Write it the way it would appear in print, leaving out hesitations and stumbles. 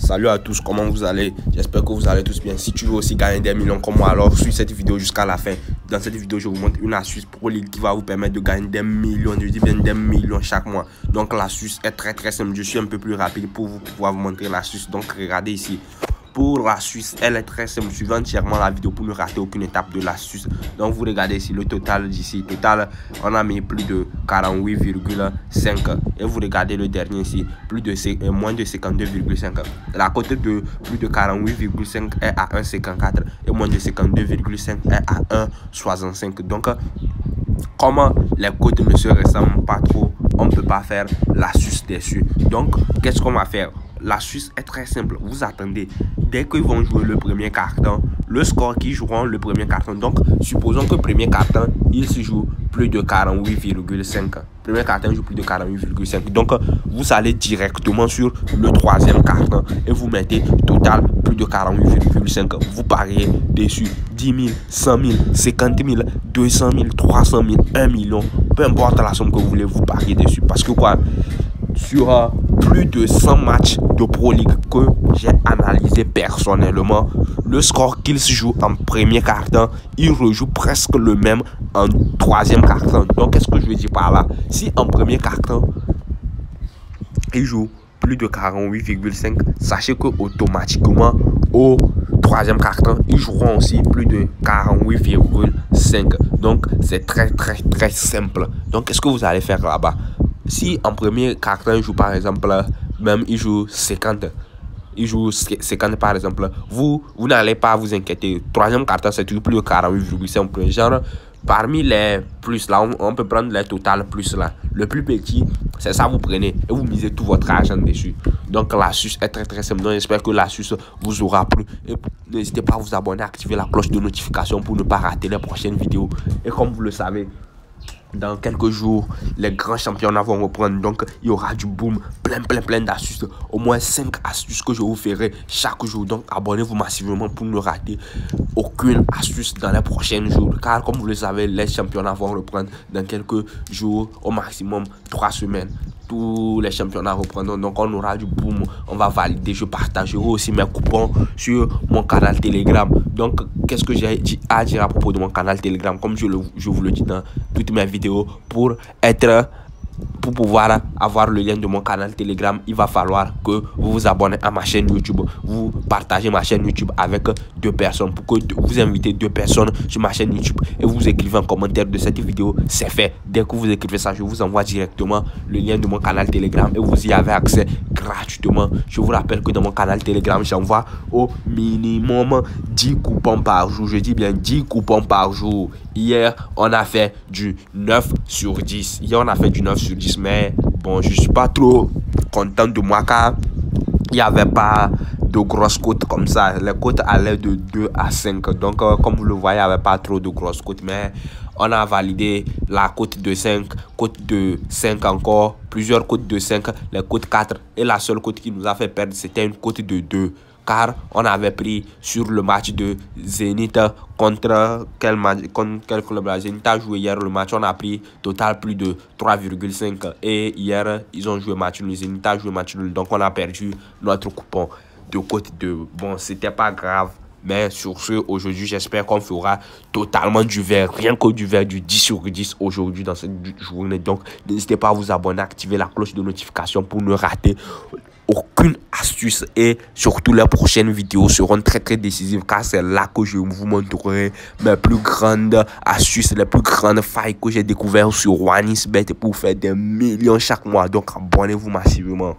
Salut à tous, comment vous allez? J'espère que vous allez tous bien. Si tu veux aussi gagner des millions comme moi, alors suis cette vidéo jusqu'à la fin. Dans cette vidéo, je vous montre une astuce Pro League qui va vous permettre de gagner des millions, je dis bien des millions chaque mois. Donc l'astuce est très simple. Je suis un peu plus rapide pour pouvoir vous montrer l'astuce. Donc regardez ici. Pour l'astuce, elle est très simple. Suivez entièrement la vidéo pour ne rater aucune étape de l'astuce. Donc vous regardez ici le total d'ici. Total, on a mis plus de 48,5. Et vous regardez le dernier ici, moins de 52,5. La cote de plus de 48,5 est à 1,54 et moins de 52,5 est à 1,65. Donc comme les cotes ne se ressemblent pas trop, on ne peut pas faire l'astuce dessus. Donc qu'est-ce qu'on va faire? L'astuce est très simple. Vous attendez dès qu'ils vont jouer le premier carton, le score qu'ils joueront le premier carton. Donc supposons que le premier carton il se joue plus de 48,5. Premier carton joue plus de 48,5. Donc vous allez directement sur le troisième carton et vous mettez total plus de 48,5. Vous pariez dessus 10 000, 100 000, 50 000, 200 000, 300 000, 1 million. Peu importe la somme que vous voulez, vous pariez dessus. Parce que quoi, sur plus de 100 matchs de Pro League que j'ai analysé personnellement, le score qu'il se joue en premier carton, il rejoue presque le même en troisième carton. Donc qu'est-ce que je veux dire par là? Si en premier carton il joue plus de 48,5, sachez que automatiquement au troisième carton ils joueront aussi plus de 48,5. donc c'est très simple. Donc qu'est-ce que vous allez faire là-bas? Si en premier carton il joue par exemple, même il joue 50, par exemple, vous n'allez pas vous inquiéter. Troisième carton c'est toujours plus de 48,5. Genre parmi les plus là, on peut prendre les totales plus là. Le plus petit, c'est ça, vous prenez et vous misez tout votre argent dessus. Donc l'astuce est très simple. Donc j'espère que l'astuce vous aura plu. Et n'hésitez pas à vous abonner, à activer la cloche de notification pour ne pas rater les prochaines vidéos. Et comme vous le savez, dans quelques jours, les grands championnats vont reprendre. Donc, il y aura du boom, plein d'astuces. Au moins 5 astuces que je vous ferai chaque jour. Donc, abonnez-vous massivement pour ne rater aucune astuce dans les prochains jours. Car, comme vous le savez, les championnats vont reprendre dans quelques jours, au maximum 3 semaines. Tous les championnats reprendront, donc on aura du boom, on va valider. Je partagerai aussi mes coupons sur mon canal Telegram. Donc qu'est-ce que j'ai à dire à propos de mon canal Telegram? Comme je vous le dis dans toutes mes vidéos, pour pouvoir avoir le lien de mon canal Telegram, il va falloir que vous vous abonnez à ma chaîne YouTube. Vous partagez ma chaîne YouTube avec 2 personnes. Pour que vous invitez 2 personnes sur ma chaîne YouTube et vous écrivez en commentaire de cette vidéo, c'est fait. Dès que vous écrivez ça, je vous envoie directement le lien de mon canal Telegram et vous y avez accès gratuitement. Je vous rappelle que dans mon canal Telegram, j'envoie au minimum 10 coupons par jour. Je dis bien 10 coupons par jour. Hier, on a fait du 9 sur 10. Hier, on a fait du 9 sur 10. Mais bon, je suis pas trop content de moi car il n'y avait pas de grosses cotes comme ça. Les cotes allaient de 2 à 5. Donc, comme vous le voyez, il n'y avait pas trop de grosses cotes. Mais on a validé la cote de 5, cote de 5 encore, plusieurs cotes de 5, les cotes 4. Et la seule cote qui nous a fait perdre, c'était une cote de 2. Car on avait pris sur le match de Zénith contre quel club? La Zénith a joué hier le match, on a pris total plus de 3,5. Et hier, ils ont joué match nul. Zénith a joué match nul. Donc on a perdu notre coupon de cote 2. Bon, c'était pas grave. Mais sur ce, aujourd'hui, j'espère qu'on fera totalement du vert. Rien que du vert, du 10 sur 10 aujourd'hui dans cette journée. Donc, n'hésitez pas à vous abonner, à activer la cloche de notification pour ne rater aucune astuce. Et surtout, les prochaines vidéos seront très décisives. Car c'est là que je vous montrerai mes plus grandes astuces, les plus grandes failles que j'ai découvertes sur 1xBet pour faire des millions chaque mois. Donc, abonnez-vous massivement.